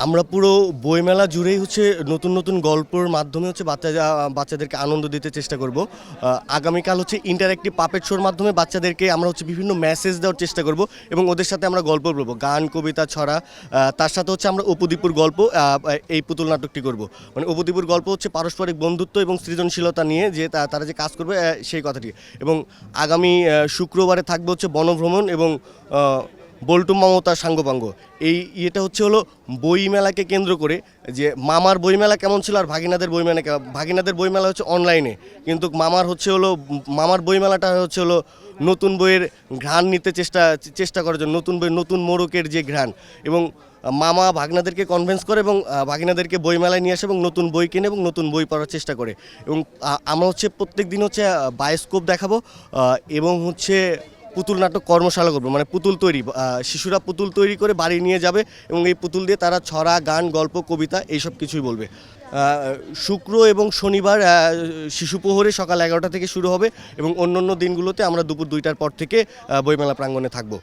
আমরা পুরো বইমেলা জুড়েই হচ্ছে নতুন নতুন গল্পের মাধ্যমে হচ্ছে বাচ্চাদেরকে আনন্দ দিতে চেষ্টা করব। আগামীকাল হচ্ছে ইন্টারঅ্যাক্টিভ পাপেট শোর মাধ্যমে বাচ্চাদেরকে আমরা হচ্ছে বিভিন্ন মেসেজ দেওয়ার চেষ্টা করব এবং ওদের সাথে আমরা গল্প বলবো, গান, কবিতা, ছড়া। তার সাথে হচ্ছে আমরা অপুদীপুর গল্প, এই পুতুল নাটকটি করব। মানে অপুদীপুর গল্প হচ্ছে পারস্পরিক বন্ধুত্ব এবং সৃজনশীলতা নিয়ে যে তারা যে কাজ করবে সেই কথাটি। এবং আগামী শুক্রবারে থাকবে হচ্ছে বনভ্রমণ এবং বল্টু মমতা সাঙ্গপাঙ্গ। এই ইয়েটা হচ্ছে হলো বইমেলাকে কেন্দ্র করে, যে মামার বইমেলা কেমন ছিল আর ভাগিনাদের বইমেলা হচ্ছে অনলাইনে, কিন্তু মামার বইমেলাটা হচ্ছে হলো নতুন বইয়ের ঘ্রাণ নিতে চেষ্টা করার জন্য, নতুন বই, নতুন মোড়কের যে ঘ্রাণ। এবং মামা ভাগনাদেরকে কনভিন্স করে এবং ভাগিনাদেরকে বইমেলায় নিয়ে আসে এবং নতুন বই কেনে এবং নতুন বই পড়ার চেষ্টা করে। এবং আমরা হচ্ছে প্রত্যেক দিন হচ্ছে বায়োস্কোপ দেখাবো এবং হচ্ছে পুতুল নাটক কর্মশালা করবো। মানে পুতুল তৈরি, শিশুরা পুতুল তৈরি করে বাড়ি নিয়ে যাবে এবং এই পুতুল দিয়ে তারা ছড়া, গান, গল্প, কবিতা এইসব কিছুই বলবে। শুক্র এবং শনিবার শিশু প্রহরে সকাল 11টা থেকে শুরু হবে এবং অন্য দিনগুলোতে আমরা দুপুর 2টার পর থেকে বইমেলা প্রাঙ্গণে থাকবো।